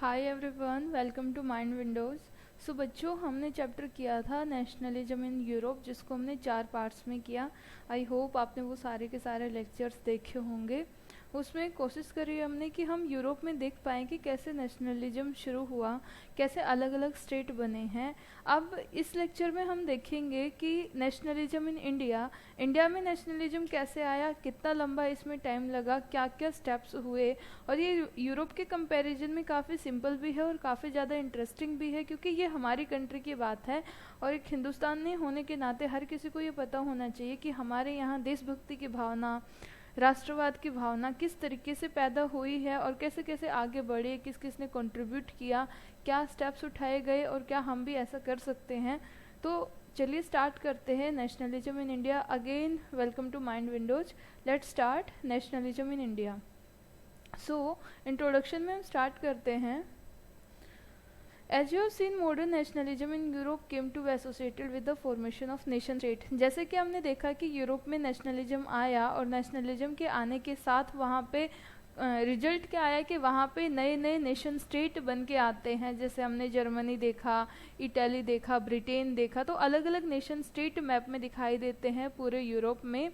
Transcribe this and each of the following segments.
Hi everyone, welcome to Mind Windows. So बच्चों, हमने chapter किया था नेशनलिज्म इन यूरोप, जिसको हमने 4 पार्ट्स में किया। आई होप आपने वो सारे के सारे लेक्चर्स देखे होंगे। उसमें कोशिश करी हमने कि हम यूरोप में देख पाएँ कि कैसे नेशनलिज्म शुरू हुआ, कैसे अलग अलग स्टेट बने हैं। अब इस लेक्चर में हम देखेंगे कि नेशनलिज्म इन इंडिया, इंडिया में नेशनलिज्म कैसे आया, कितना लंबा इसमें टाइम लगा, क्या क्या स्टेप्स हुए। और ये यूरोप के कंपैरिजन में काफ़ी सिंपल भी है और काफ़ी ज़्यादा इंटरेस्टिंग भी है, क्योंकि ये हमारी कंट्री की बात है। और एक हिंदुस्तान में होने के नाते हर किसी को ये पता होना चाहिए कि हमारे यहाँ देशभक्ति की भावना, राष्ट्रवाद की भावना किस तरीके से पैदा हुई है और कैसे कैसे आगे बढ़े, किस किस ने कंट्रीब्यूट किया, क्या स्टेप्स उठाए गए और क्या हम भी ऐसा कर सकते हैं। तो चलिए स्टार्ट करते हैं। Nationalism in India. Again welcome to Mind Windows. Let's start nationalism in India. So introduction में हम स्टार्ट करते हैं। As you have seen, modern nationalism in Europe came to be associated with the formation of nation state। जैसे कि हमने देखा कि Europe में नेशनलिज्म आया और नेशनलिज्म के आने के साथ वहाँ पे रिजल्ट क्या आया कि वहाँ पे नए नए नेशन स्टेट बन के आते हैं। जैसे हमने जर्मनी देखा, इटली देखा, ब्रिटेन देखा, तो अलग अलग नेशन स्टेट मैप में दिखाई देते हैं पूरे यूरोप में।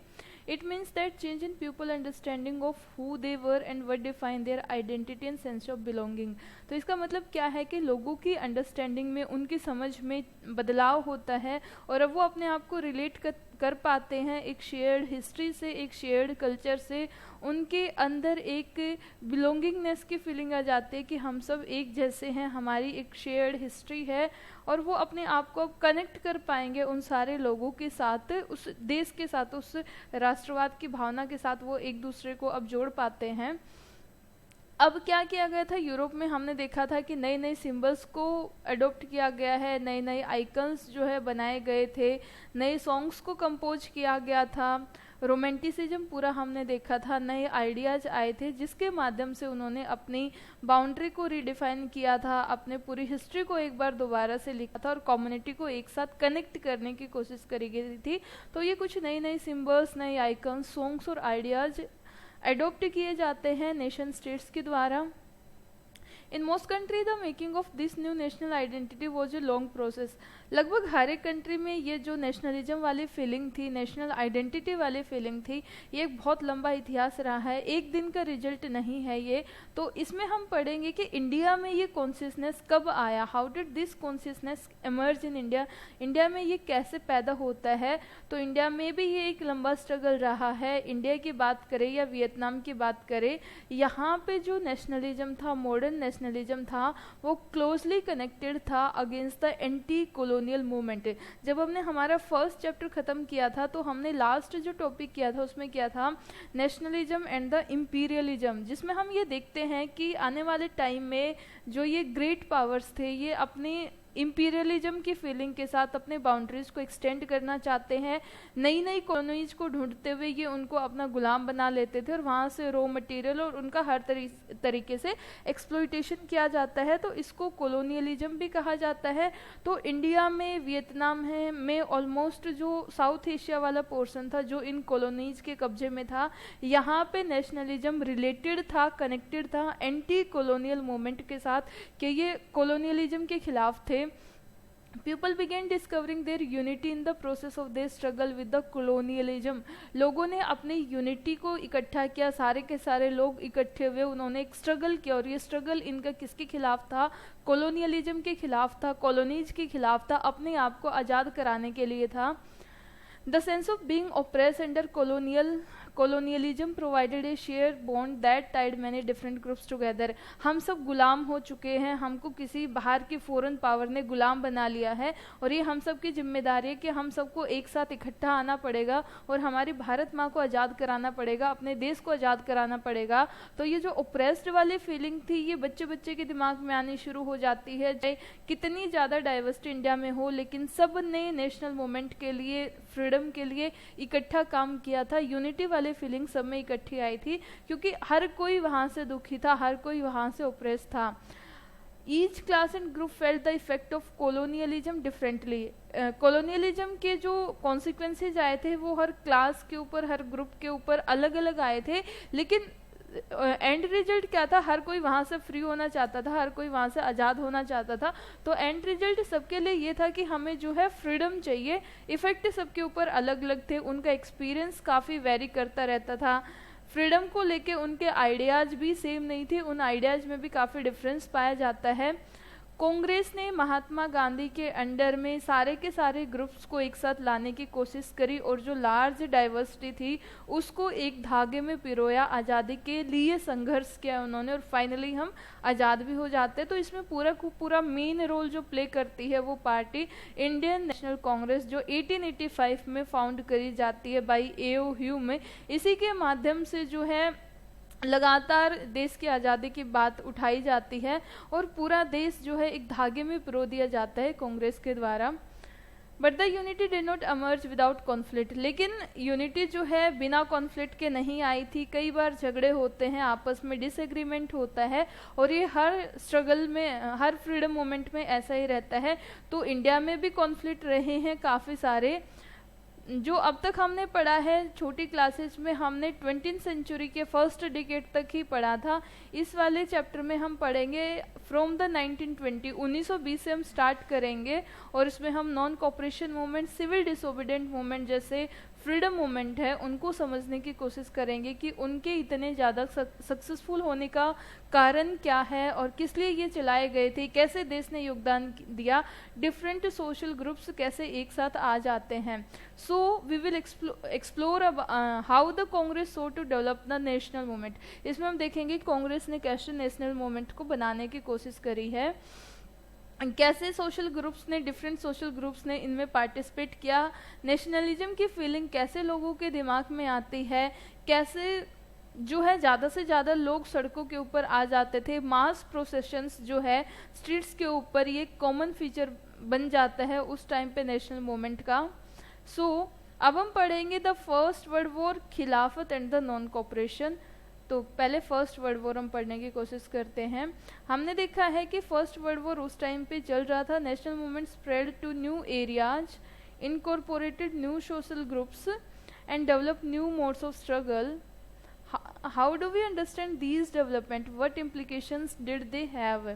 It means that change in people understanding of who they were and what define their identity and sense of belonging। तो इसका मतलब क्या है कि लोगों की अंडरस्टैंडिंग में, उनकी समझ में बदलाव होता है और अब वो अपने आप को रिलेट कर पाते हैं एक शेयर्ड हिस्ट्री से, एक शेयर्ड कल्चर से। उनके अंदर एक बिलोंगिंगनेस की फीलिंग आ जाती है कि हम सब एक जैसे हैं, हमारी एक शेयर्ड हिस्ट्री है। और वो अपने आप को कनेक्ट कर पाएंगे उन सारे लोगों के साथ, उस देश के साथ, उस राष्ट्रवाद की भावना के साथ वो एक दूसरे को अब जोड़ पाते हैं। अब क्या किया गया था यूरोप में, हमने देखा था कि नए नए सिंबल्स को अडॉप्ट किया गया है, नए नए आइकन्स जो है बनाए गए थे, नए सॉन्ग्स को कंपोज किया गया था, रोमांटिसिज्म पूरा हमने देखा था, नए आइडियाज़ आए थे जिसके माध्यम से उन्होंने अपनी बाउंड्री को रिडिफाइन किया था, अपने पूरी हिस्ट्री को एक बार दोबारा से लिखा था और कम्युनिटी को एक साथ कनेक्ट करने की कोशिश करी गई थी। तो ये कुछ नए नए सिंबल्स, नए आइकन्स, सॉन्ग्स और आइडियाज़ अडॉप्ट किए जाते हैं नेशन स्टेट्स के द्वारा। In most country the making of this new national identity was a long process. लगभग हर एक कंट्री में ये जो नेशनलिज्म वाली फीलिंग थी, नेशनल आइडेंटिटी वाली फीलिंग थी, ये एक बहुत लंबा इतिहास रहा है, एक दिन का रिजल्ट नहीं है ये। तो इसमें हम पढ़ेंगे कि इंडिया में ये कॉन्शियसनेस कब आया, how did this consciousness emerge in India, India में ये कैसे पैदा होता है। तो इंडिया में भी ये एक लंबा स्ट्रगल रहा है। इंडिया की बात करें या वियतनाम की बात करें, यहाँ पे जो नेशनलिज्म था, मॉडर्न नेशनलिज्म था, वो क्लोजली कनेक्टेड था against the anti colonial movement. जब हमने हमारा फर्स्ट चैप्टर ख़त्म किया था तो हमने लास्ट जो टॉपिक किया था उसमें किया था नेशनलिज्म एंड द इम्पीरियलिज्म, जिसमें हम ये देखते हैं कि आने वाले टाइम में जो ये ग्रेट पावर्स थे, ये अपने इम्पीरियलिज्म की फीलिंग के साथ अपने बाउंड्रीज को एक्सटेंड करना चाहते हैं। नई नई कॉलोनीज को ढूंढते हुए ये उनको अपना गुलाम बना लेते थे और वहाँ से रॉ मटेरियल और उनका हर तरीके से एक्सप्लॉइटेशन किया जाता है। तो इसको कॉलोनियलिज्म भी कहा जाता है। तो इंडिया में, वियतनाम में ऑलमोस्ट जो साउथ एशिया वाला पोर्शन था जो इन कॉलोनीज के कब्जे में था, यहाँ पे नेशनलिज्म रिलेटेड था, कनेक्टेड था एंटी कॉलोनियल मूवमेंट के साथ, कि ये कॉलोनियलिज्म के खिलाफ थे। People began discovering their unity in the process of their struggle with the colonialism। लोगों ने अपनी यूनिटी को इकट्ठा किया, सारे के सारे लोग इकट्ठे हुए, उन्होंने एक स्ट्रगल किया। और ये स्ट्रगल इनका किसके खिलाफ था? कॉलोनियलिज्म के खिलाफ था, कॉलोनीज के खिलाफ था, अपने आप को आज़ाद कराने के लिए था। The sense of being oppressed under colonialism provided a shared bond that tied many different groups together। हम सब गुलाम हो चुके हैं, हमको किसी बाहर की फॉरेन पावर ने गुलाम बना लिया है और ये हम सब की जिम्मेदारी है कि हम सबको एक साथ इकट्ठा आना पड़ेगा और हमारी भारत माँ को आज़ाद कराना पड़ेगा, अपने देश को आज़ाद कराना पड़ेगा। तो ये जो ओप्रेस्ड वाली फीलिंग थी, ये बच्चे बच्चे के दिमाग में आनी शुरू हो जाती है। चाहे कितनी ज़्यादा डाइवर्सिटी इंडिया में हो, लेकिन सब ने नेशनल मूवमेंट के लिए, फ्रीडम के लिए इकट्ठा काम किया था। यूनिटी वाली फीलिंग सब में इकट्ठी आई थी, क्योंकि हर कोई वहाँ से दुखी था, हर कोई वहाँ से ओप्रेस था। Each class and group felt the effect of colonialism differently. Colonialism के जो कॉन्सिक्वेंसेज आए थे वो हर क्लास के ऊपर, हर ग्रुप के ऊपर अलग अलग आए थे, लेकिन एंड रिजल्ट क्या था, हर कोई वहाँ से फ्री होना चाहता था, हर कोई वहाँ से आज़ाद होना चाहता था। तो एंड रिजल्ट सबके लिए ये था कि हमें जो है फ्रीडम चाहिए। इफ़ेक्ट सबके ऊपर अलग अलग थे, उनका एक्सपीरियंस काफ़ी वेरी करता रहता था। फ्रीडम को लेके उनके आइडियाज़ भी सेम नहीं थे, उन आइडियाज़ में भी काफ़ी डिफरेंस पाया जाता है। कांग्रेस ने महात्मा गांधी के अंडर में सारे के सारे ग्रुप्स को एक साथ लाने की कोशिश करी और जो लार्ज डाइवर्सिटी थी उसको एक धागे में पिरोया, आज़ादी के लिए संघर्ष किया उन्होंने और फाइनली हम आज़ाद भी हो जाते हैं। तो इसमें पूरा को पूरा मेन रोल जो प्ले करती है वो पार्टी इंडियन नेशनल कांग्रेस, जो 1885 में फाउंड करी जाती है बाई ए.ओ. ह्यूम में। इसी के माध्यम से जो है लगातार देश की आज़ादी की बात उठाई जाती है और पूरा देश जो है एक धागे में पिरो दिया जाता है कांग्रेस के द्वारा। But the unity did not emerge without conflict, लेकिन यूनिटी जो है बिना कॉन्फ्लिक्ट के नहीं आई थी। कई बार झगड़े होते हैं, आपस में डिसएग्रीमेंट होता है और ये हर स्ट्रगल में, हर फ्रीडम मूवमेंट में ऐसा ही रहता है। तो इंडिया में भी कॉन्फ्लिक्ट रहे हैं काफ़ी सारे। जो अब तक हमने पढ़ा है छोटी क्लासेस में, हमने 20th सेंचुरी के फर्स्ट डिकेड तक ही पढ़ा था। इस वाले चैप्टर में हम पढ़ेंगे फ्रॉम द 1920, 1920 से हम स्टार्ट करेंगे और इसमें हम non cooperation movement, civil disobedient movement जैसे फ्रीडम मूवमेंट है उनको समझने की कोशिश करेंगे कि उनके इतने ज़्यादा सक्सेसफुल होने का कारण क्या है और किस लिए ये चलाए गए थे, कैसे देश ने योगदान दिया, डिफरेंट सोशल ग्रुप्स कैसे एक साथ आ जाते हैं। So we will explore how the Congress sought to develop the national movement. इसमें हम देखेंगे कांग्रेस ने कैसे नेशनल मूवमेंट को बनाने की कोशिश करी है, कैसे सोशल ग्रुप्स ने, डिफरेंट सोशल ग्रुप्स ने इनमें पार्टिसिपेट किया, नेशनलिज्म की फीलिंग कैसे लोगों के दिमाग में आती है, कैसे जो है ज़्यादा से ज़्यादा लोग सड़कों के ऊपर आ जाते थे, मास प्रोसेशंस जो है स्ट्रीट्स के ऊपर, ये कॉमन फीचर बन जाता है उस टाइम पे नेशनल मूवमेंट का। अब हम पढ़ेंगे द फर्स्ट वर्ल्ड वॉर, खिलाफत एंड द नॉन कॉपरेशन। तो पहले फर्स्ट वर्ल्ड वॉर हम पढ़ने की कोशिश करते हैं। हमने देखा है कि फर्स्ट वर्ल्ड वॉर उस टाइम पे चल रहा था। National movement spread to new areas, incorporated new social groups and develop new modes of struggle. How do we understand these development? What implications did they have?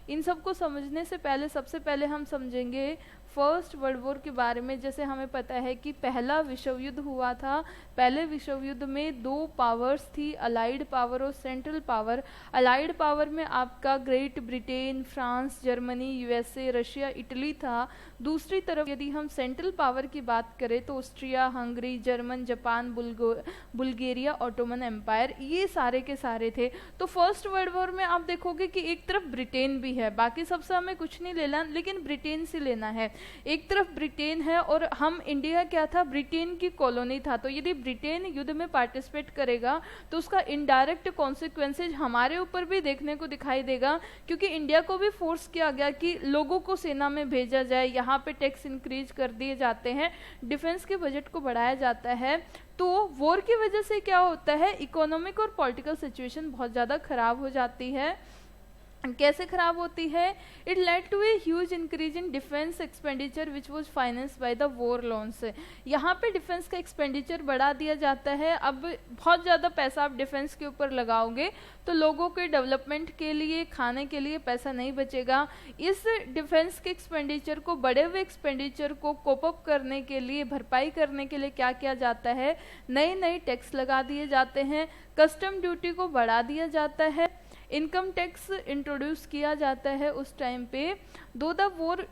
इन सब को समझने से पहले सबसे पहले हम समझेंगे फर्स्ट वर्ल्ड वॉर के बारे में। जैसे हमें पता है कि पहला विश्व युद्ध हुआ था। पहले विश्व युद्ध में दो पावर्स थी, अलाइड पावर और सेंट्रल पावर। अलाइड पावर में आपका great Britain, France, Germany, USA, Russia, Italy था। दूसरी तरफ यदि हम सेंट्रल पावर की बात करें तो Austria, Hungary, German, Japan, Bulgaria, Ottoman empire, ये सारे के सारे थे। तो फर्स्ट वर्ल्ड वॉर में आप देखोगे कि एक तरफ ब्रिटेन भी है, बाकी सबसे हमें कुछ नहीं लेना, लेकिन ब्रिटेन से लेना है। एक तरफ ब्रिटेन है और हम इंडिया क्या था, ब्रिटेन की कॉलोनी था। तो यदि ब्रिटेन युद्ध में पार्टिसिपेट करेगा तो उसका इनडायरेक्ट कॉन्सिक्वेंसेज हमारे ऊपर भी देखने को दिखाई देगा, क्योंकि इंडिया को भी फोर्स किया गया कि लोगों को सेना में भेजा जाए, यहाँ पे टैक्स इंक्रीज कर दिए जाते हैं, डिफेंस के बजट को बढ़ाया जाता है। तो वॉर की वजह से क्या होता है, इकोनॉमिक और पॉलिटिकल सिचुएशन बहुत ज़्यादा खराब हो जाती है। कैसे खराब होती है? It led to a huge increase in defence expenditure which was financed by the war loans. यहाँ पे डिफेंस का एक्सपेंडिचर बढ़ा दिया जाता है। अब बहुत ज़्यादा पैसा आप डिफेंस के ऊपर लगाओगे तो लोगों के डेवलपमेंट के लिए, खाने के लिए पैसा नहीं बचेगा। इस डिफेंस के एक्सपेंडिचर को, बढ़े हुए एक्सपेंडिचर को कोप अप करने के लिए, भरपाई करने के लिए क्या किया जाता है, नए नए टैक्स लगा दिए जाते हैं, कस्टम ड्यूटी को बढ़ा दिया जाता है, इनकम टैक्स इंट्रोड्यूस किया जाता है उस टाइम पे। Through the war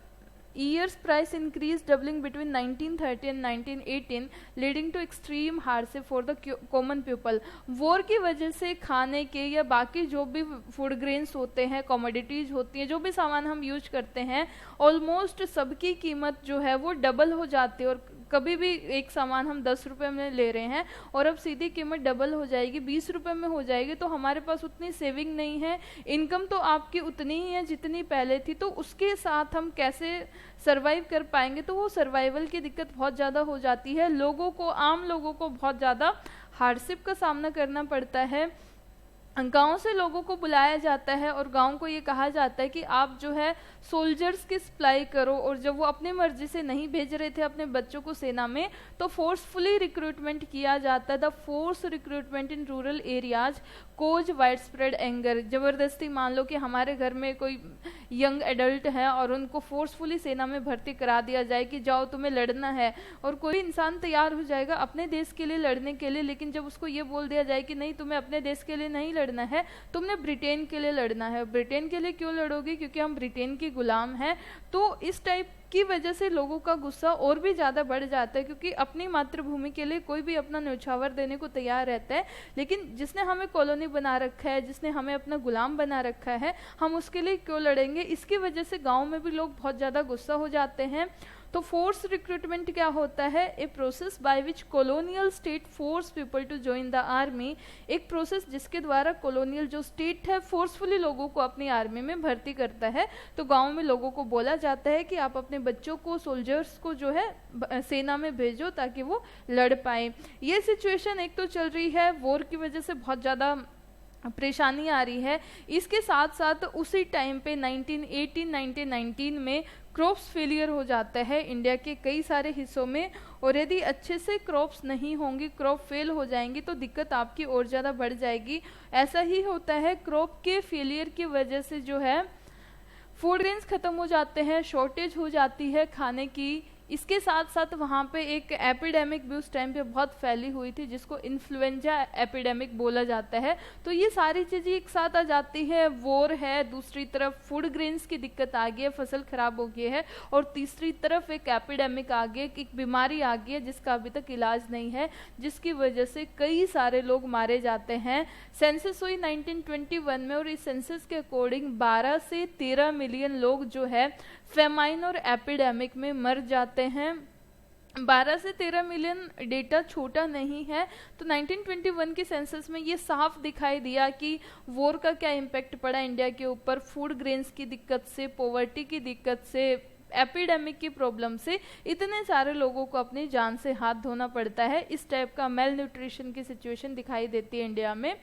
years price increase doubling between 1930 and 1918 leading to extreme hardship for the common people. War की वजह से खाने के या बाकी जो भी फूड ग्रेन्स होते हैं, कमोडिटीज होती हैं, जो भी सामान हम यूज करते हैं, ऑलमोस्ट सबकी कीमत जो है वो डबल हो जाती है। और कभी भी एक सामान हम 10 रुपये में ले रहे हैं और अब सीधी कीमत डबल हो जाएगी, 20 रुपये में हो जाएगी, तो हमारे पास उतनी सेविंग नहीं है। इनकम तो आपकी उतनी ही है जितनी पहले थी, तो उसके साथ हम कैसे सर्वाइव कर पाएंगे? तो वो सर्वाइवल की दिक्कत बहुत ज़्यादा हो जाती है। लोगों को, आम लोगों को बहुत ज़्यादा हार्डशिप का सामना करना पड़ता है। गांव से लोगों को बुलाया जाता है और गांव को ये कहा जाता है कि आप जो है सोल्जर्स की सप्लाई करो। और जब वो अपनी मर्जी से नहीं भेज रहे थे अपने बच्चों को सेना में, तो फोर्सफुली रिक्रूटमेंट किया जाता है। The force recruitment in rural areas cause widespread anger. जबरदस्ती मान लो कि हमारे घर में कोई यंग एडल्ट है और उनको फोर्सफुली सेना में भर्ती करा दिया जाए कि जाओ तुम्हें लड़ना है, और कोई इंसान तैयार हो जाएगा अपने देश के लिए लड़ने के लिए, लेकिन जब उसको ये बोल दिया जाए कि नहीं तुम्हें अपने देश के लिए नहीं लड़ना है, तुमने ब्रिटेन के लिए लड़ना है। ब्रिटेन के लिए क्यों लड़ोगे? क्योंकि हम ब्रिटेन के गुलाम हैं। तो इस टाइप की वजह से लोगों का गुस्सा और भी ज़्यादा बढ़ जाता है, क्योंकि अपनी मातृभूमि के लिए कोई भी अपना न्यौछावर देने को तैयार रहता है, लेकिन जिसने हमें कॉलोनी बना रखा है, जिसने हमें अपना गुलाम बना रखा है, हम उसके लिए क्यों लड़ेंगे? इसकी वजह से गांव में भी लोग बहुत ज़्यादा गुस्सा हो जाते हैं। तो फोर्स रिक्रूटमेंट क्या होता है? A process by which colonial state force people to join the army. एक प्रोसेस जिसके द्वारा कॉलोनियल जो स्टेट है फोर्सफुली लोगों को अपनी आर्मी में भर्ती करता है। तो गांव में लोगों को बोला जाता है कि आप अपने बच्चों को, सोल्जर्स को जो है सेना में भेजो ताकि वो लड़ पाए। ये सिचुएशन एक तो चल रही है, वॉर की वजह से बहुत ज़्यादा परेशानी आ रही है। इसके साथ साथ उसी टाइम पे 1918-1919 में क्रॉप्स फेलियर हो जाता है इंडिया के कई सारे हिस्सों में, और यदि अच्छे से क्रॉप्स नहीं होंगी, क्रॉप फेल हो जाएंगी, तो दिक्कत आपकी और ज़्यादा बढ़ जाएगी। ऐसा ही होता है, क्रॉप के फेलियर की वजह से जो है फूड ग्रेन्स ख़त्म हो जाते हैं, शॉर्टेज हो जाती है खाने की। इसके साथ साथ वहाँ पे एक एपिडेमिक भी उस टाइम पे बहुत फैली हुई थी, जिसको इन्फ्लुएंजा एपिडेमिक बोला जाता है। तो ये सारी चीज़ें एक साथ आ जाती है, वॉर है, दूसरी तरफ फूड ग्रेन्स की दिक्कत आ गई है, फसल खराब हो गई है, और तीसरी तरफ एक एपिडेमिक आ गई, एक बीमारी आ गई है जिसका अभी तक इलाज नहीं है, जिसकी वजह से कई सारे लोग मारे जाते हैं। सेंसस हुई 1921 में, और इस सेंसस के अकॉर्डिंग 12 से 13 मिलियन लोग जो है फेमाइन और एपिडेमिक में मर जाते हैं। 12 से 13 मिलियन डेटा छोटा नहीं है। तो 1921 के सेंसस में ये साफ दिखाई दिया कि वॉर का क्या इम्पैक्ट पड़ा इंडिया के ऊपर, फूड ग्रेन्स की दिक्कत से, पॉवर्टी की दिक्कत से, एपिडेमिक की प्रॉब्लम से इतने सारे लोगों को अपनी जान से हाथ धोना पड़ता है। इस टाइप का मेल न्यूट्रिशन की सिचुएशन दिखाई देती है इंडिया में।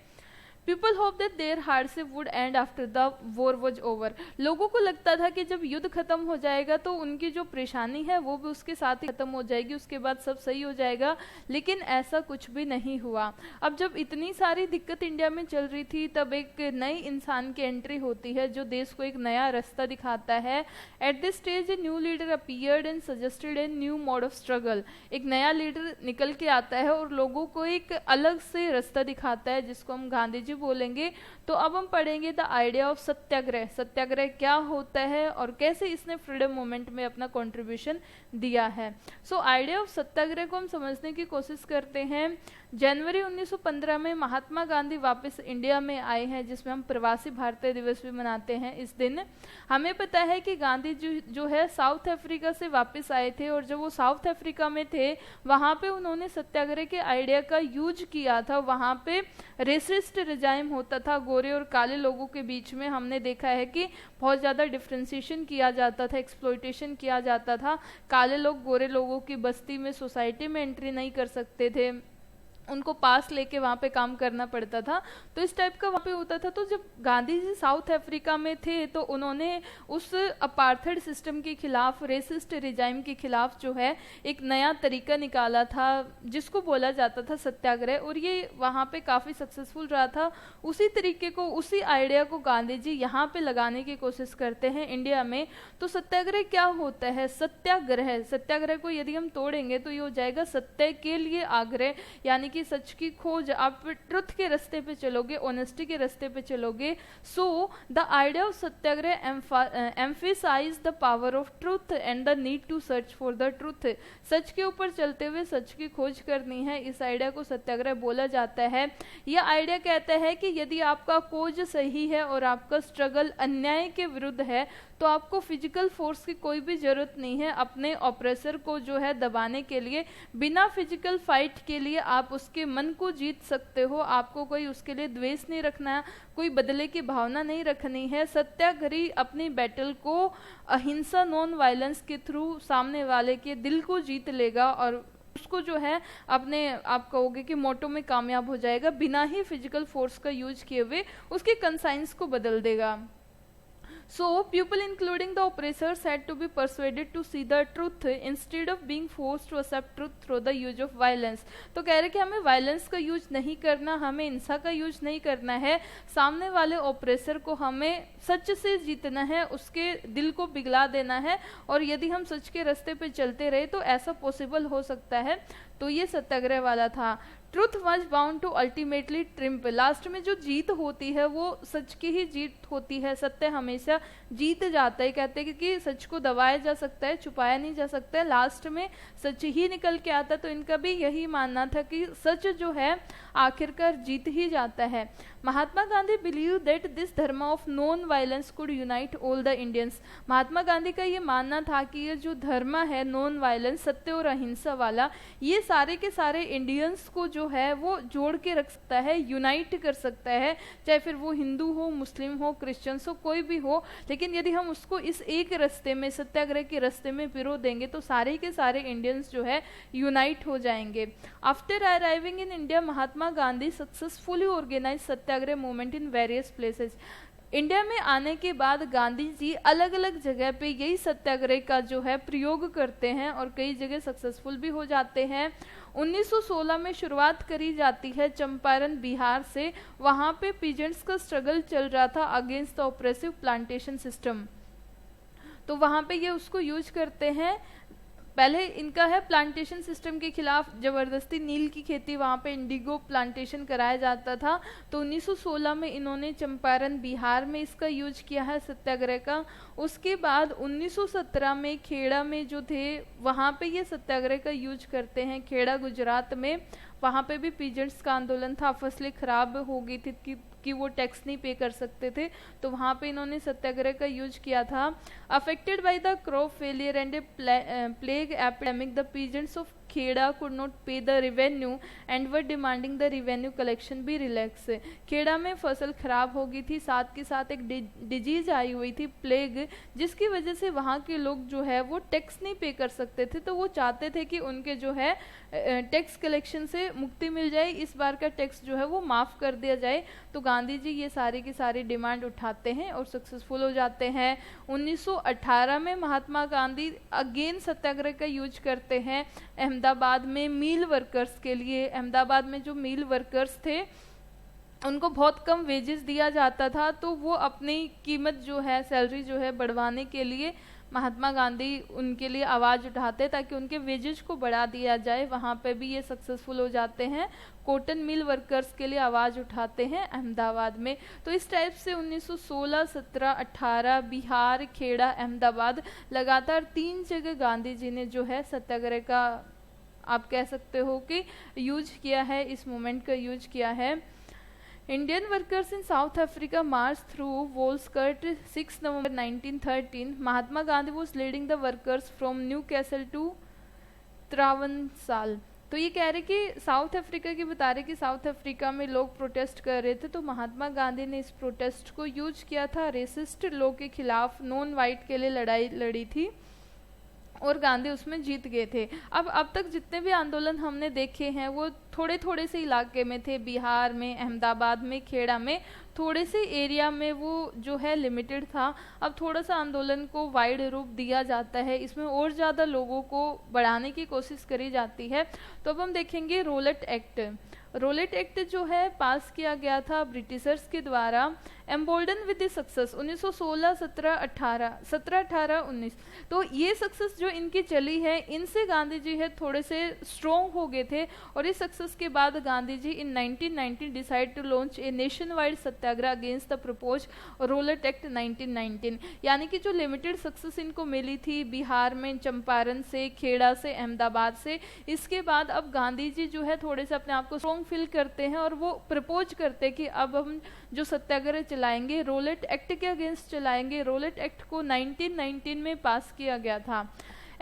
People hope that their hardship would end after the war was over. लोगों को लगता था कि जब युद्ध खत्म हो जाएगा तो उनकी जो परेशानी है वो भी उसके साथ ही खत्म हो जाएगी, उसके बाद सब सही हो जाएगा, लेकिन ऐसा कुछ भी नहीं हुआ। अब जब इतनी सारी दिक्कत इंडिया में चल रही थी, तब एक नई इंसान की एंट्री होती है जो देश को एक नया रास्ता दिखाता है। At this stage a new leader appeared and suggested a new mode of struggle. एक नया लीडर निकल के आता है और लोगों को एक अलग से रास्ता दिखाता है, जिसको हम गांधी जी बोलेंगे। तो अब हम पढ़ेंगे द आइडिया ऑफ सत्याग्रह। सत्याग्रह क्या होता है और कैसे इसने फ्रीडम मूवमेंट में अपना कंट्रीब्यूशन दिया है। सो आइडिया ऑफ सत्याग्रह को हम समझने की कोशिश करते हैं। जनवरी 1915 में महात्मा गांधी वापस इंडिया में आए हैं, जिसमें हम प्रवासी भारतीय दिवस भी मनाते हैं इस दिन। हमें पता है कि गांधी जी जो है साउथ अफ्रीका से वापस आए थे, और जब वो साउथ अफ्रीका में थे वहाँ पे उन्होंने सत्याग्रह के आइडिया का यूज किया था। वहाँ पे रेसिस्ट रिजाइम होता था, गोरे और काले लोगों के बीच में हमने देखा है कि बहुत ज़्यादा डिफ्रेंसिएशन किया जाता था, एक्सप्लॉइटेशन किया जाता था। काले लोग गोरे लोगों की बस्ती में, सोसाइटी में एंट्री नहीं कर सकते थे, उनको पास लेके वहाँ पे काम करना पड़ता था। तो इस टाइप का वहाँ पे होता था। तो जब गांधी जी साउथ अफ्रीका में थे तो उन्होंने उस अपार्थेड सिस्टम के खिलाफ, रेसिस्ट रिजाइम के खिलाफ जो है एक नया तरीका निकाला था, जिसको बोला जाता था सत्याग्रह, और ये वहाँ पे काफ़ी सक्सेसफुल रहा था। उसी तरीके को, उसी आइडिया को गांधी जी यहाँ पे लगाने की कोशिश करते हैं इंडिया में। तो सत्याग्रह क्या होता है? सत्याग्रह, सत्याग्रह को यदि हम तोड़ेंगे तो ये हो जाएगा सत्य के लिए आग्रह, यानी कि सच की खोज। आप ट्रुथ के रास्ते पे चलोगे, ऑनेस्टी के रास्ते पे चलोगे। So the idea of satyagraha emphasize the power of truth and the need to search for the truth. सच के ऊपर चलते हुए सच की खोज करनी है, इस आइडिया को सत्याग्रह बोला जाता है। यह आइडिया कहता है कि यदि आपका खोज सही है और आपका स्ट्रगल अन्याय के विरुद्ध है, तो आपको फिजिकल फोर्स की कोई भी जरूरत नहीं है अपने ऑप्रेसर को जो है दबाने के लिए। बिना फिजिकल फाइट के लिए आप उसके मन को जीत सकते हो। आपको कोई उसके लिए द्वेष नहीं रखना, कोई बदले की भावना नहीं रखनी है। सत्याग्रही अपनी बैटल को अहिंसा, नॉन वायलेंस के थ्रू सामने वाले के दिल को जीत लेगा और उसको जो है अपने आप कहोगे कि मोटो में कामयाब हो जाएगा, बिना ही फिजिकल फोर्स का यूज किए हुए उसके कंसाइंस को बदल देगा। So, people including the oppressors had to be persuaded to see the truth instead of being forced to accept truth through the use of violence। तो कह रहे कि हमें वायलेंस का यूज नहीं करना, हमें हिंसा का यूज नहीं करना है, सामने वाले ऑपरेसर को हमें सच से जीतना है, उसके दिल को पिघला देना है, और यदि हम सच के रास्ते पे चलते रहे तो ऐसा पॉसिबल हो सकता है। तो ये सत्याग्रह वाला था। Truth was bound to ultimately triumph, last में जो जीत होती है वो सच की ही जीत होती है, सत्य हमेशा जीत जाता है। कहते हैं कि सच को दबाया जा सकता है, छुपाया नहीं जा सकता है, लास्ट में सच ही निकल के आता। तो इनका भी यही मानना था कि सच जो है आखिरकार जीत ही जाता है। Mahatma Gandhi believe that this dharma of non violence could unite all the Indians. Mahatma Gandhi का ये मानना था कि ये जो धर्म है नॉन वायलेंस, सत्य और अहिंसा वाला, ये सारे के सारे इंडियंस को जो है वो जोड़ के रख सकता है, यूनाइट कर सकता है, चाहे फिर वो हिंदू हो, मुस्लिम हो, क्रिश्चियंस हो, कोई भी हो। लेकिन यदि हम उसको इस एक रास्ते में, सत्याग्रह के रास्ते में पिरो देंगे तो सारे के सारे इंडियंस जो है यूनाइट हो जाएंगे। After arriving in India, Mahatma Gandhi successfully organise satyagraha movement in various places. India में आने के बाद गांधी जी अलग अलग जगह पे यही सत्याग्रह का जो है प्रयोग करते हैं और कई जगह सक्सेसफुल भी हो जाते हैं। 1916 में शुरुआत करी जाती है चंपारण बिहार से, वहाँ पे पीजेंट्स का स्ट्रगल चल रहा था against the oppressive plantation system. तो वहाँ पे ये उसको यूज करते हैं। पहले इनका है प्लांटेशन सिस्टम के खिलाफ, जबरदस्ती नील की खेती, वहाँ पे इंडिगो प्लांटेशन कराया जाता था। तो 1916 में इन्होंने चंपारण बिहार में इसका यूज किया है सत्याग्रह का। उसके बाद 1917 में खेड़ा में जो थे वहाँ पे ये सत्याग्रह का यूज करते हैं, खेड़ा गुजरात में। वहाँ पे भी पीजेंट्स का आंदोलन था, फसलें खराब हो गई थी कि वो टैक्स नहीं पे कर सकते थे, तो वहाँ पे इन्होंने सत्याग्रह का यूज किया था। Affected by the crop failure and a plague epidemic, the peasants of Kheda could not pay the revenue and were demanding the revenue collection भी रिलैक्स। खेड़ा में फसल खराब हो गई थी, साथ के साथ एक डिजीज आई हुई थी, प्लेग, जिसकी वजह से वहाँ के लोग जो है वो टैक्स नहीं पे कर सकते थे। तो वो चाहते थे कि उनके जो है टैक्स कलेक्शन से मुक्ति मिल जाए, इस बार का टैक्स जो है वो माफ़ कर दिया जाए। तो गांधी जी ये सारी की सारी डिमांड उठाते हैं और सक्सेसफुल हो जाते हैं। 1918 में महात्मा गांधी अगेन सत्याग्रह का यूज करते हैं अहमदाबाद में मील वर्कर्स के लिए। अहमदाबाद में जो मील वर्कर्स थे उनको बहुत कम वेजेस दिया जाता था, तो वो अपनी कीमत जो है, सैलरी जो है बढ़वाने के लिए महात्मा गांधी उनके लिए आवाज़ उठाते ताकि उनके वेजेस को बढ़ा दिया जाए। वहाँ पे भी ये सक्सेसफुल हो जाते हैं, कॉटन मिल वर्कर्स के लिए आवाज़ उठाते हैं अहमदाबाद में। तो इस टाइप से 1916, 17, 18 बिहार, खेड़ा, अहमदाबाद, लगातार 3 जगह गांधी जी ने जो है सत्याग्रह का आप कह सकते हो कि यूज किया है, इस मूवमेंट का यूज किया है। Indian workers in South Africa march through Volksrust 6 November 1913। Mahatma Gandhi was leading the workers from Newcastle to Transvaal. तो ये कह रहे कि साउथ अफ्रीका की बता रहे कि साउथ अफ्रीका में लोग प्रोटेस्ट कर रहे थे, तो महात्मा गांधी ने इस प्रोटेस्ट को यूज किया था, रेसिस्ट लॉ के खिलाफ, नॉन वाइट के लिए लड़ाई लड़ी थी और गांधी उसमें जीत गए थे। अब तक जितने भी आंदोलन हमने देखे हैं वो थोड़े थोड़े से इलाके में थे, बिहार में, अहमदाबाद में, खेड़ा में, थोड़े से एरिया में वो जो है लिमिटेड था। अब थोड़ा सा आंदोलन को वाइड रूप दिया जाता है, इसमें और ज़्यादा लोगों को बढ़ाने की कोशिश करी जाती है। तो अब हम देखेंगे रोलेट एक्ट। रोलेट एक्ट जो है पास किया गया था ब्रिटिशर्स के द्वारा, एम्बोल्डन विद द सक्सेस 1916, 17, 18, 19। तो ये सक्सेस जो इनकी चली है, इनसे गांधी जी है थोड़े से स्ट्रॉन्ग हो गए थे, और इस सक्सेस के बाद Gandhi ji in 1919 decide to launch a nationwide satyagraha against the propose Rowlatt act 1919। यानी कि जो लिमिटेड सक्सेस इनको मिली थी बिहार में, चंपारण से, खेड़ा से, अहमदाबाद से, इसके बाद अब गांधी जी जो है थोड़े से अपने आप को स्ट्रॉन्ग फील करते हैं और वो प्रपोज करते हैं कि अब हम जो सत्याग्रह चलाएंगे रोलेट एक्ट के अगेंस्ट चलाएंगे। रोलेट एक्ट को 1919 में पास किया गया था।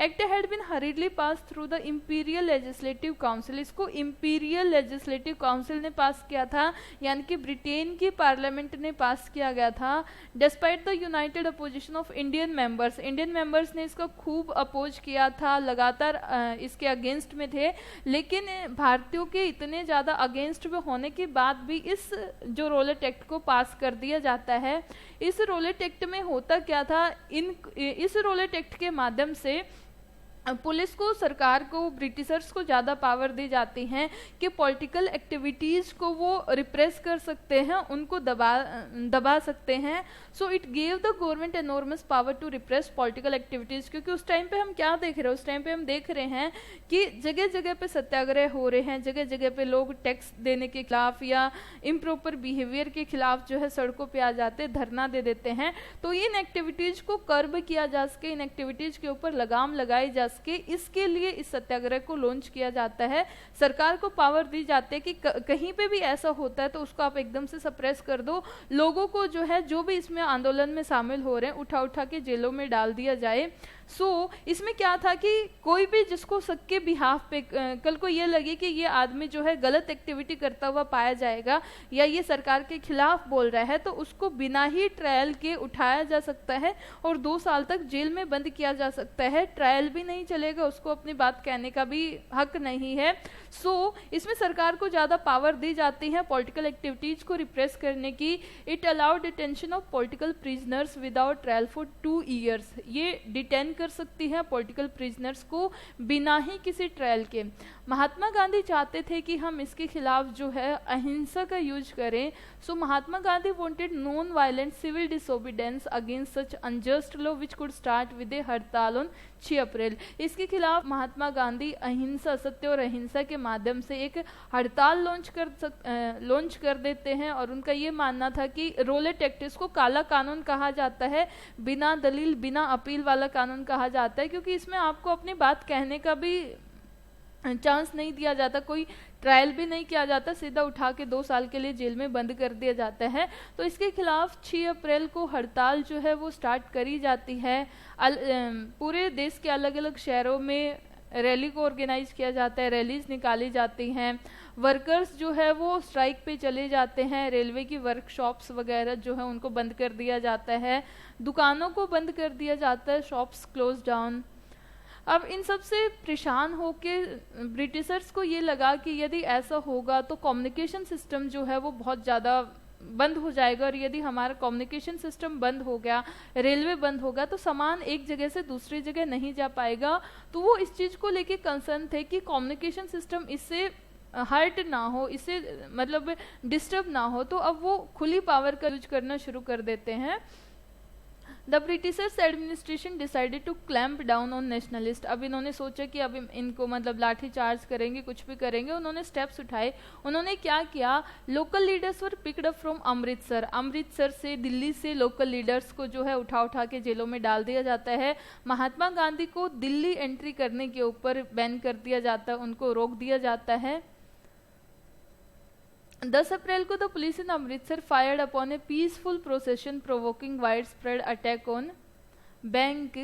Act had been hurriedly pass through the imperial legislative council. इसको इंपीरियल लेजिस्लेटिव काउंसिल ने पास किया था, यानी कि ब्रिटेन की पार्लियामेंट ने पास किया गया था। Despite the United opposition of Indian members, Indian members ने इसको खूब अपोज किया था, लगातार इसके अगेंस्ट में थे, लेकिन भारतीयों के इतने ज़्यादा अगेंस्ट में होने के बाद भी इस जो रोलेट एक्ट को पास कर दिया जाता है। इस रोलेट एक्ट में होता क्या था, इस रोलेट एक्ट के माध्यम से पुलिस को, सरकार को, ब्रिटिशर्स को ज़्यादा पावर दी जाती हैं कि पॉलिटिकल एक्टिविटीज़ को वो रिप्रेस कर सकते हैं, उनको दबा सकते हैं। So it gave the government enormous power to repress political activities. क्योंकि उस टाइम पे हम क्या देख रहे हैं, उस टाइम पे हम देख रहे हैं कि जगह जगह पे सत्याग्रह हो रहे हैं, जगह जगह पे लोग टैक्स देने के खिलाफ या इम्प्रॉपर बिहेवियर के खिलाफ जो है सड़कों पे आ जाते, धरना दे देते हैं। तो इन एक्टिविटीज़ को कर्ब किया जा सके, इन एक्टिविटीज़ के ऊपर लगाम लगाई जा सके, इसके लिए इस सत्याग्रह को लॉन्च किया जाता है। सरकार को पावर दी जाती है कि कहीं पे भी ऐसा होता है तो उसको आप एकदम से सप्रेस कर दो, लोगों को जो है, जो भी इसमें आंदोलन में शामिल हो रहे हैं, उठा उठा के जेलों में डाल दिया जाए। इसमें क्या था कि कोई भी जिसको सबके बिहाफ पे कल को ये लगे कि ये आदमी जो है गलत एक्टिविटी करता हुआ पाया जाएगा या ये सरकार के खिलाफ बोल रहा है, तो उसको बिना ही ट्रायल के उठाया जा सकता है और 2 साल तक जेल में बंद किया जा सकता है। ट्रायल भी नहीं चलेगा, उसको अपनी बात कहने का भी हक नहीं है। इसमें सरकार को ज़्यादा पावर दी जाती है पॉलिटिकल एक्टिविटीज़ को रिप्रेस करने की। It allowed detention of political prisoners without trial for 2 years. ये डिटेन कर सकती है पॉलिटिकल प्रिजनर्स को बिना ही किसी ट्रायल के। महात्मा गांधी चाहते थे कि हम इसके खिलाफ जो है अहिंसा का यूज करें। Mahatma Gandhi wanted non violent civil disobedience against such unjust law which could start with a hartal on 6 अप्रैल। इसके खिलाफ महात्मा गांधी अहिंसा, सत्य और अहिंसा के माध्यम से एक हड़ताल लॉन्च कर देते हैं। और उनका ये मानना था कि रोलेट एक्ट, इसको काला कानून कहा जाता है, बिना दलील बिना अपील वाला कानून कहा जाता है, क्योंकि इसमें आपको अपनी बात कहने का भी चांस नहीं दिया जाता, कोई ट्रायल भी नहीं किया जाता, सीधा उठा के 2 साल के लिए जेल में बंद कर दिया जाता है। तो इसके खिलाफ 6 अप्रैल को हड़ताल जो है वो स्टार्ट करी जाती है। पूरे देश के अलग अलग शहरों में रैली को ऑर्गेनाइज किया जाता है, रैलीज निकाली जाती हैं, वर्कर्स जो है वो स्ट्राइक पे चले जाते हैं, रेलवे की वर्कशॉप्स वगैरह जो है उनको बंद कर दिया जाता है, दुकानों को बंद कर दिया जाता है, शॉप्स क्लोज डाउन। अब इन सब से परेशान होके ब्रिटिशर्स को ये लगा कि यदि ऐसा होगा तो कम्युनिकेशन सिस्टम जो है वो बहुत ज़्यादा बंद हो जाएगा, और यदि हमारा कम्युनिकेशन सिस्टम बंद हो गया, रेलवे बंद होगा, तो सामान एक जगह से दूसरी जगह नहीं जा पाएगा। तो वो इस चीज़ को लेके कंसर्न थे कि कम्युनिकेशन सिस्टम इससे हर्ट ना हो, इससे मतलब डिस्टर्ब ना हो। तो अब वो खुली पावर का यूज करना शुरू कर देते हैं। The Britishers administration decided to clamp down on nationalist. अब इन्होंने सोचा कि अब इनको मतलब लाठी चार्ज करेंगे, कुछ भी करेंगे। उन्होंने स्टेप्स उठाए। उन्होंने क्या किया, local leaders were picked up from Amritsar. Amritsar से, दिल्ली से लोकल लीडर्स को जो है उठा उठा के जेलों में डाल दिया जाता है। महात्मा गांधी को दिल्ली एंट्री करने के ऊपर बैन कर दिया जाता है, उनको रोक दिया जाता है। 10 अप्रैल को the police in Amritsar fired upon a peaceful procession provoking widespread attack on bank,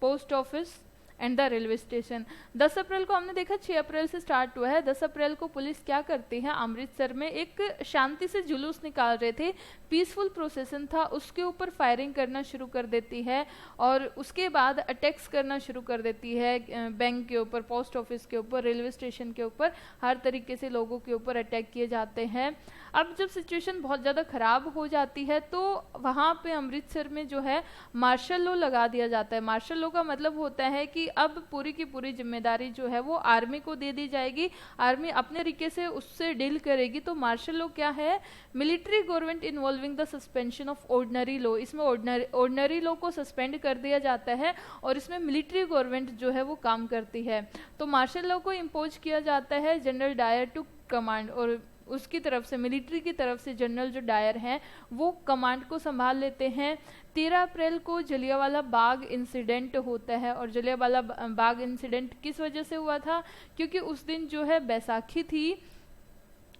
post office and the railway station. 10 April को हमने देखा 6 अप्रैल से स्टार्ट हुआ है। 10 अप्रैल को पुलिस क्या करती है, अमृतसर में एक शांति से जुलूस निकाल रहे थे, पीसफुल प्रोसेसन था, उसके ऊपर फायरिंग करना शुरू कर देती है और उसके बाद अटैक्स करना शुरू कर देती है बैंक के ऊपर, पोस्ट ऑफिस के ऊपर, रेलवे स्टेशन के ऊपर, हर तरीके से लोगों के ऊपर अटैक किए जाते हैं। अब जब सिचुएशन बहुत ज़्यादा ख़राब हो जाती है तो वहाँ पे अमृतसर में जो है मार्शल लॉ लगा दिया जाता है। मार्शल लॉ का मतलब होता है कि अब पूरी की पूरी जिम्मेदारी जो है वो आर्मी को दे दी जाएगी, आर्मी अपने तरीके से उससे डील करेगी। तो मार्शल लॉ क्या है, military government involving the suspension of ordinary law. इसमें ऑर्डिनरी लॉ को सस्पेंड कर दिया जाता है और इसमें मिलिट्री गवर्नमेंट जो है वो काम करती है। तो मार्शल लॉ को इम्पोज किया जाता है, जनरल डायर टू कमांड, और उसकी तरफ से, मिलिट्री की तरफ से जनरल जो डायर हैं वो कमांड को संभाल लेते हैं। 13 अप्रैल को जलियांवाला बाग इंसिडेंट होता है, और जलियांवाला बाग इंसिडेंट किस वजह से हुआ था, क्योंकि उस दिन जो है बैसाखी थी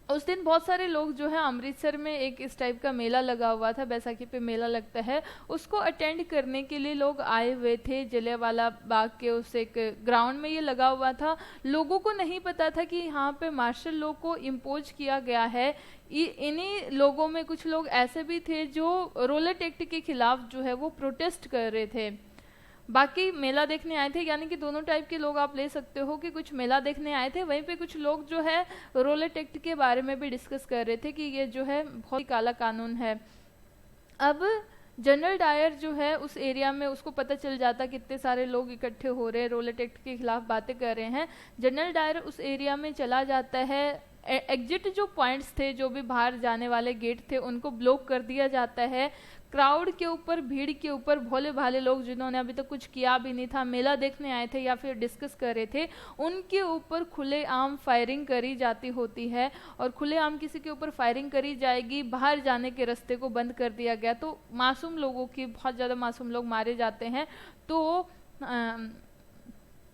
उस दिन बहुत सारे लोग जो है अमृतसर में एक इस टाइप का मेला लगा हुआ था, बैसाखी पे मेला लगता है, उसको अटेंड करने के लिए लोग आए हुए थे। जलियांवाला बाग के उस एक ग्राउंड में ये लगा हुआ था। लोगों को नहीं पता था कि यहाँ पे मार्शल लॉ को इम्पोज किया गया है। इन्हीं लोगों में कुछ लोग ऐसे भी थे जो रोलेट एक्ट के खिलाफ जो है वो प्रोटेस्ट कर रहे थे। बाकी मेला देखने आए थे, यानी कि दोनों टाइप के लोग आप ले सकते हो कि कुछ मेला देखने आए थे, वहीं पे कुछ लोग जो है रोलेट एक्ट के बारे में भी डिस्कस कर रहे थे कि ये जो है बहुत ही काला कानून है। अब जनरल डायर जो है उस एरिया में, उसको पता चल जाता कितने सारे लोग इकट्ठे हो रहे हैं, रोलेट एक्ट के खिलाफ बातें कर रहे हैं। जनरल डायर उस एरिया में चला जाता है। एग्जिट जो पॉइंट्स थे, जो भी बाहर जाने वाले गेट थे, उनको ब्लॉक कर दिया जाता है। क्राउड के ऊपर, भीड़ के ऊपर भोले भाले लोग जिन्होंने अभी तक कुछ किया भी नहीं था, मेला देखने आए थे या फिर डिस्कस कर रहे थे, उनके ऊपर खुलेआम फायरिंग करी जाती होती है। और खुलेआम किसी के ऊपर फायरिंग करी जाएगी, बाहर जाने के रास्ते को बंद कर दिया गया, तो मासूम लोगों की, बहुत ज़्यादा मासूम लोग मारे जाते हैं। तो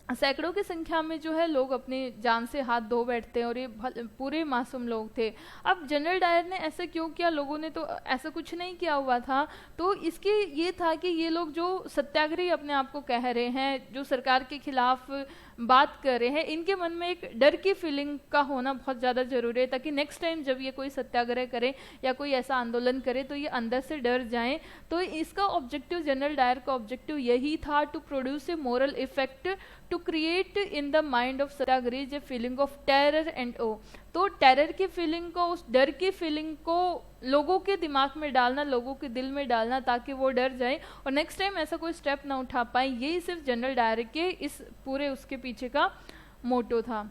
सैकड़ों की संख्या में जो है लोग अपनी जान से हाथ धो बैठते हैं, और ये पूरे मासूम लोग थे। अब जनरल डायर ने ऐसा क्यों किया? लोगों ने तो ऐसा कुछ नहीं किया हुआ था। तो इसके ये था कि ये लोग जो सत्याग्रही अपने आप को कह रहे हैं, जो सरकार के खिलाफ बात कर रहे हैं, इनके मन में एक डर की फीलिंग का होना बहुत ज़्यादा ज़रूरी है, ताकि नेक्स्ट टाइम जब ये कोई सत्याग्रह करे या कोई ऐसा आंदोलन करे तो ये अंदर से डर जाएं। तो इसका ऑब्जेक्टिव, जनरल डायर का ऑब्जेक्टिव यही था, to produce a moral effect, to create in the mind of satyagrahis a feeling of terror and awe. तो टेरर की फीलिंग को, उस डर की फीलिंग को लोगों के दिमाग में डालना, लोगों के दिल में डालना, ताकि वो डर जाए और नेक्स्ट टाइम ऐसा कोई स्टेप ना उठा पाए। यही सिर्फ जनरल डायर के इस पूरे उसके पीछे का मोटो था।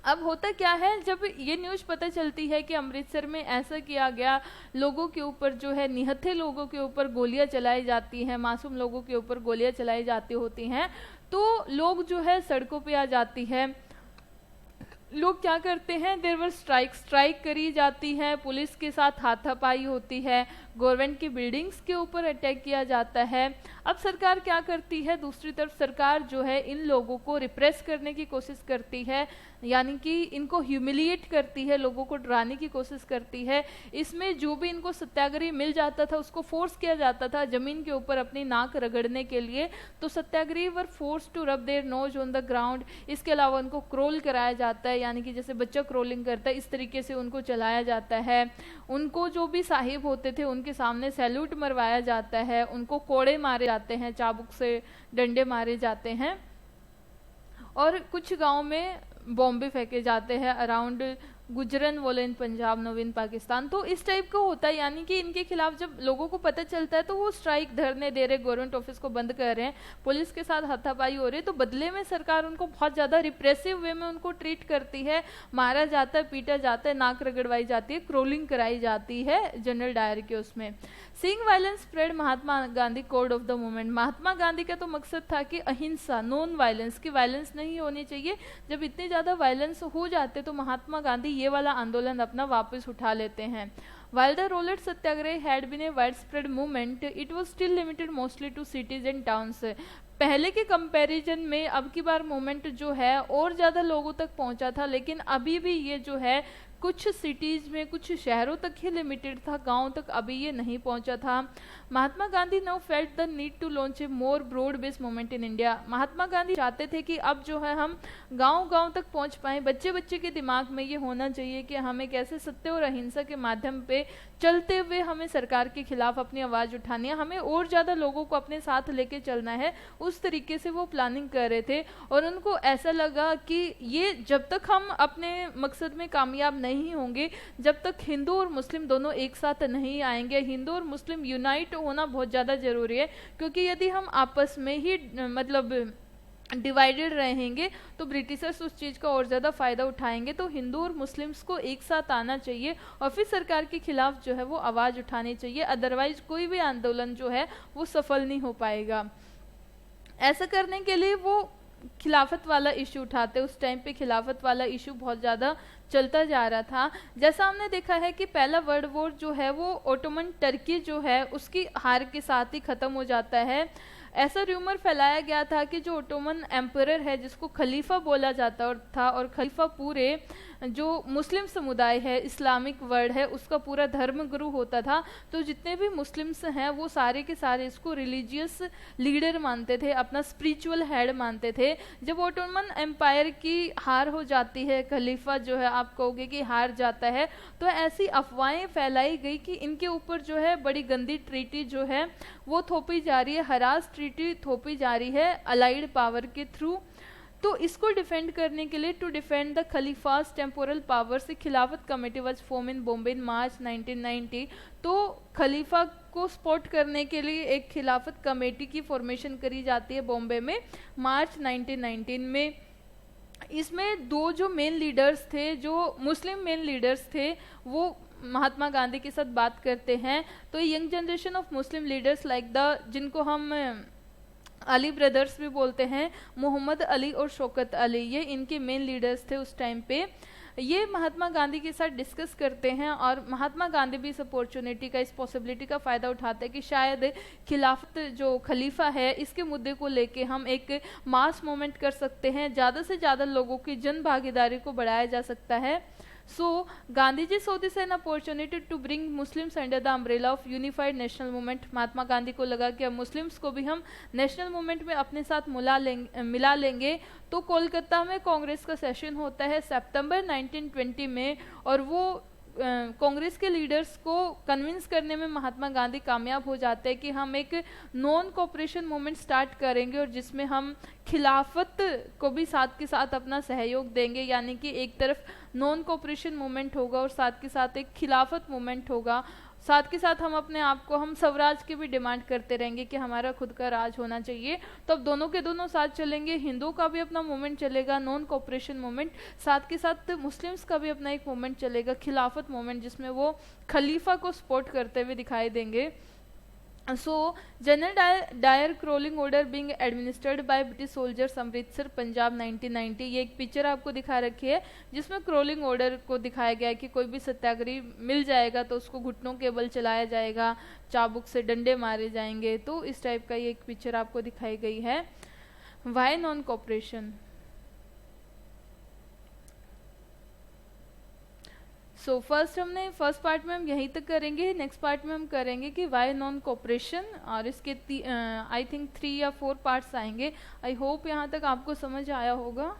अब होता क्या है, जब ये न्यूज़ पता चलती है कि अमृतसर में ऐसा किया गया, लोगों के ऊपर जो है, निहत्थे लोगों के ऊपर गोलियां चलाई जाती हैं, मासूम लोगों के ऊपर गोलियां चलाई जाती होती हैं, तो लोग जो है सड़कों पे आ जाती है। लोग क्या करते हैं, देर वर स्ट्राइक करी जाती है, पुलिस के साथ हाथापाई होती है, गवर्नमेंट की बिल्डिंग्स के ऊपर अटैक किया जाता है। अब सरकार क्या करती है, दूसरी तरफ सरकार जो है इन लोगों को रिप्रेस करने की कोशिश करती है, यानी कि इनको ह्यूमिलिएट करती है, लोगों को डराने की कोशिश करती है। इसमें जो भी इनको सत्याग्रही मिल जाता था उसको फोर्स किया जाता था जमीन के ऊपर अपनी नाक रगड़ने के लिए, तो satyagrahi were forced to rub their nose on the ground. इसके अलावा उनको क्रोल कराया जाता है, यानी कि जैसे बच्चा क्रोलिंग करता है, इस तरीके से उनको चलाया जाता है। उनको जो भी साहिब होते थे उनके सामने सैल्यूट मरवाया जाता है, उनको कोड़े मारे जाते हैं, चाबुक से डंडे मारे जाते हैं, और कुछ गांव में बॉम्बे फेंके जाते हैं अराउंड गुजरन वाले इन पंजाब नवीन पाकिस्तान। तो इस टाइप का होता है, यानी कि इनके खिलाफ जब लोगों को पता चलता है तो वो स्ट्राइक धरने दे रहे, गवर्नमेंट ऑफिस को बंद कर रहे हैं, पुलिस के साथ हाथापाई हो रही है, तो बदले में सरकार उनको बहुत ज़्यादा रिप्रेसिव वे में उनको ट्रीट करती है, मारा जाता है, पीटा जाता है, नाक रगड़वाई जाती है, क्रोलिंग कराई जाती है जनरल डायर के उसमें। Seeing violence spread Mahatma Gandhi called off the movement. Mahatma Gandhi का तो मकसद था कि अहिंसा, नॉन वायलेंस, की वायलेंस नहीं होनी चाहिए। जब इतनी ज़्यादा वायलेंस हो जाते तो महात्मा गांधी ये वाला आंदोलन अपना वापस उठा लेते हैं। While the Rollet Satyagraha had been a widespread movement, it was still limited mostly to cities and towns. पहले के कंपैरिजन में अब की बार मूवमेंट जो है और ज़्यादा लोगों तक पहुंचा था, लेकिन अभी भी ये जो है कुछ सिटीज़ में, कुछ शहरों तक ही लिमिटेड था, गांव तक अभी ये नहीं पहुंचा था। Mahatma Gandhi now felt the need to launch a more broad based movement in India. Mahatma Gandhi चाहते थे कि अब जो है हम गांव-गांव तक पहुंच पाएं, बच्चे बच्चे के दिमाग में ये होना चाहिए कि हमें कैसे सत्य और अहिंसा के माध्यम पे चलते हुए हमें सरकार के खिलाफ अपनी आवाज़ उठानी है, हमें और ज़्यादा लोगों को अपने साथ लेके चलना है। उस तरीके से वो प्लानिंग कर रहे थे, और उनको ऐसा लगा कि ये जब तक हम अपने मकसद में कामयाब नहीं होंगे, जब तक हिंदू और मुस्लिम दोनों एक साथ नहीं आएंगे, हिंदू और मुस्लिम यूनाइट होना बहुत ज़्यादा ज़रूरी है, क्योंकि यदि हम आपस में ही मतलब डिवाइडेड रहेंगे तो ब्रिटिशर्स उस चीज़ का और ज़्यादा फ़ायदा उठाएंगे। तो हिंदू और मुस्लिम्स को एक साथ आना चाहिए और फिर सरकार के खिलाफ जो है वो आवाज़ उठानी चाहिए, अदरवाइज कोई भी आंदोलन जो है वो सफल नहीं हो पाएगा। ऐसा करने के लिए वो खिलाफत वाला इशू उठाते। उस टाइम पे खिलाफत वाला इशू बहुत ज़्यादा चलता जा रहा था। जैसा हमने देखा है कि पहला वर्ल्ड वॉर जो है वो ओटोमन टर्की जो है उसकी हार के साथ ही ख़त्म हो जाता है। ऐसा र्यूमर फैलाया गया था कि जो ओटोमन एम्परर है, जिसको खलीफा बोला जाता था, और खलीफा पूरे जो मुस्लिम समुदाय है, इस्लामिक वर्ल्ड है, उसका पूरा धर्म गुरु होता था। तो जितने भी मुस्लिम्स हैं वो सारे के सारे इसको रिलीजियस लीडर मानते थे, अपना स्पिरिचुअल हेड मानते थे। जब ओटोमन एम्पायर की हार हो जाती है, खलीफा जो है आप कहोगे कि हार जाता है, तो ऐसी अफवाहें फैलाई गई कि इनके ऊपर जो है बड़ी गंदी ट्रीटी जो है वो थोपी जा रही है, हरास ट्रीटी थोपी जा रही है अलाइड पावर के थ्रू। तो इसको डिफेंड करने के लिए, to defend the Khalifa's temporal power, so Khilafat committee was form in Bombay in March 1990। तो खलीफा को सपोर्ट करने के लिए एक खिलाफत कमेटी की फॉर्मेशन करी जाती है बॉम्बे में मार्च 1919 में। इसमें दो जो मेन लीडर्स थे, जो मुस्लिम मेन लीडर्स थे, वो महात्मा गांधी के साथ बात करते हैं। तो young generation of Muslim leaders like the, जिनको हम अली ब्रदर्स भी बोलते हैं, मोहम्मद अली और शौकत अली, ये इनके मेन लीडर्स थे उस टाइम पे। ये महात्मा गांधी के साथ डिस्कस करते हैं और महात्मा गांधी भी इस अपॉर्चुनिटी का, इस पॉसिबिलिटी का फ़ायदा उठाते हैं कि शायद खिलाफत जो खलीफा है इसके मुद्दे को लेके हम एक मास मूवमेंट कर सकते हैं, ज़्यादा से ज़्यादा लोगों की जन भागीदारी को बढ़ाया जा सकता है। So, Gandhiji saw this an opportunity to bring Muslims under the umbrella of unified national movement। Mahatma Gandhi को लगा कि अब मुस्लिम्स को भी हम नेशनल मूवमेंट में अपने साथ मिला लेंगे। तो कोलकाता में कांग्रेस का सेशन होता है सितंबर 1920 में, और वो कांग्रेस के लीडर्स को कन्विंस करने में महात्मा गांधी कामयाब हो जाते हैं कि हम एक नॉन कोऑपरेशन मूवमेंट स्टार्ट करेंगे, और जिसमें हम खिलाफत को भी साथ के साथ अपना सहयोग देंगे। यानी कि एक तरफ नॉन कोऑपरेशन मूवमेंट होगा और साथ के साथ एक खिलाफत मूवमेंट होगा। साथ के साथ हम अपने आप को, हम स्वराज की भी डिमांड करते रहेंगे कि हमारा खुद का राज होना चाहिए। तो अब दोनों के दोनों साथ चलेंगे, हिंदुओं का भी अपना मूवमेंट चलेगा नॉन कोऑपरेशन मूवमेंट, साथ के साथ मुस्लिम्स का भी अपना एक मूवमेंट चलेगा खिलाफत मूवमेंट, जिसमें वो खलीफा को सपोर्ट करते हुए दिखाई देंगे। So general Dyer crawling order being administered by British soldiers, Amritsar Punjab 1990। ये एक पिक्चर आपको दिखा रखी है जिसमें क्रोलिंग ऑर्डर को दिखाया गया है कि कोई भी सत्याग्रही मिल जाएगा तो उसको घुटनों के बल चलाया जाएगा, चाबुक से डंडे मारे जाएंगे। तो इस टाइप का ये एक पिक्चर आपको दिखाई गई है। Why non cooperation? So first part में हम यहीं तक करेंगे। नेक्स्ट पार्ट में हम करेंगे कि वाई नॉन कोऑपरेशन, और इसके आई थिंक 3 या 4 पार्ट्स आएंगे। आई होप यहाँ तक आपको समझ आया होगा।